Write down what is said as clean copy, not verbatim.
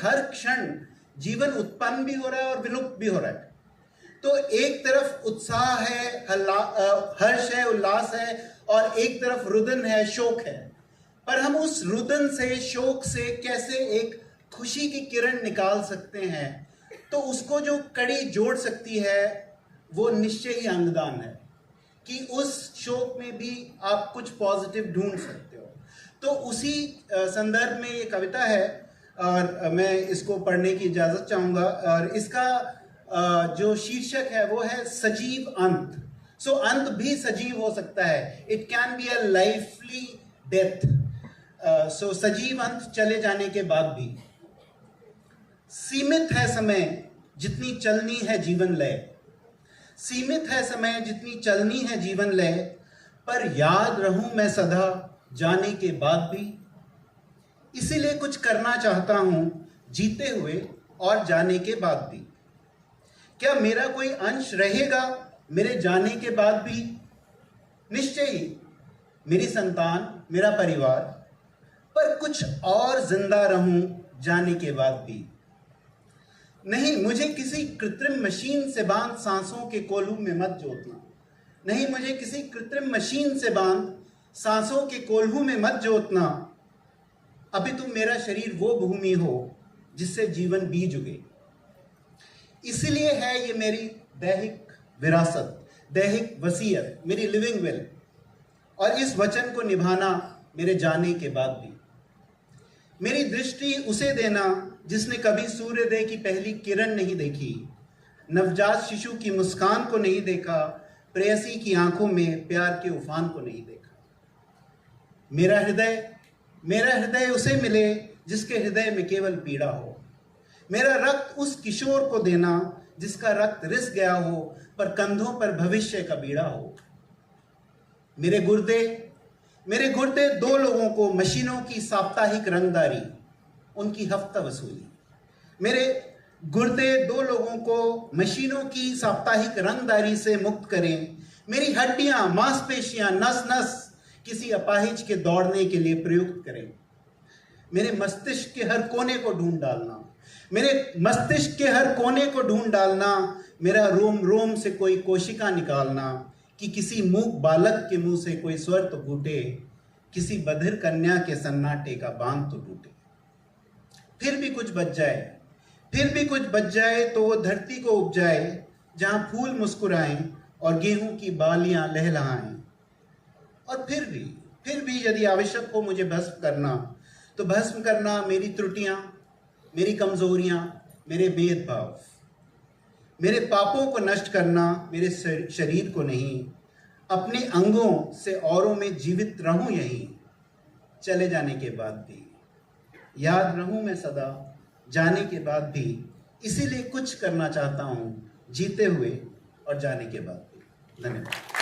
हर क्षण जीवन उत्पन्न भी हो रहा है और विलुप्त भी हो रहा है। तो एक तरफ उत्साह है, हर्ष है, उल्लास है, और एक तरफ रुदन है, शोक है। पर हम उस रुदन से, शोक से कैसे एक खुशी की किरण निकाल सकते हैं, तो उसको जो कड़ी जोड़ सकती है वो निश्चय ही अंगदान है, कि उस शोक में भी आप कुछ पॉजिटिव ढूंढ सकते हो। तो उसी संदर्भ में ये कविता है और मैं इसको पढ़ने की इजाज़त चाहूँगा। और इसका जो शीर्षक है वो है सजीव अंत। सो अंत भी सजीव हो सकता है, इट कैन बी अ लाइफली डेथ। सो सजीव अंत, चले जाने के बाद भी। सीमित है समय जितनी चलनी है जीवन लय, सीमित है समय जितनी चलनी है जीवन लय, पर याद रहूं मैं सदा जाने के बाद भी। इसीलिए कुछ करना चाहता हूं जीते हुए और जाने के बाद भी। क्या मेरा कोई अंश रहेगा मेरे जाने के बाद भी? निश्चय ही मेरी संतान, मेरा परिवार, पर कुछ और जिंदा रहूं जाने के बाद भी। नहीं, मुझे किसी कृत्रिम मशीन से बांध सांसों के कोल्हू में मत जोतना। नहीं, मुझे किसी कृत्रिम मशीन से बांध सांसों के कोल्हू में मत जोतना। अभी तुम मेरा शरीर वो भूमि हो जिससे जीवन बीज उगे। इसलिए है ये मेरी दैहिक विरासत, दैहिक वसीयत, मेरी लिविंग विल, और इस वचन को निभाना मेरे जाने के बाद भी। मेरी दृष्टि उसे देना जिसने कभी सूर्योदय की पहली किरण नहीं देखी, नवजात शिशु की मुस्कान को नहीं देखा, प्रेयसी की आंखों में प्यार के उफान को नहीं देखा। मेरा हृदय उसे मिले जिसके हृदय में केवल पीड़ा हो। मेरा रक्त उस किशोर को देना जिसका रक्त रिस गया हो, पर कंधों पर भविष्य का बीड़ा हो। मेरे गुर्दे दो लोगों को मशीनों की साप्ताहिक रंगदारी, उनकी हफ्ता वसूली। मेरे गुर्दे दो लोगों को मशीनों की साप्ताहिक रंगदारी से मुक्त करें। मेरी हड्डियां, मांसपेशियां, नस नस किसी अपाहिज के दौड़ने के लिए प्रयुक्त करें। मेरे मस्तिष्क के हर कोने को ढूंढ डालना, मेरा रोम रोम से कोई कोशिका निकालना, कि किसी मूक बालक के मुंह से कोई स्वर तो फूटे, किसी बधिर कन्या के सन्नाटे का बांध तो टूटे। फिर भी कुछ बच जाए तो वो धरती को उपजाए जहां फूल मुस्कुराएं और गेहूं की बालियां लहलहाएं। और फिर भी यदि आवश्यक हो मुझे भस्म करना, तो भस्म करना मेरी त्रुटियां, मेरी कमजोरियां, मेरे भेदभाव, मेरे पापों को नष्ट करना, मेरे शरीर को नहीं। अपने अंगों से औरों में जीवित रहूं यहीं, चले जाने के बाद भी। याद रहूं मैं सदा जाने के बाद भी। इसीलिए कुछ करना चाहता हूं जीते हुए और जाने के बाद भी। धन्यवाद।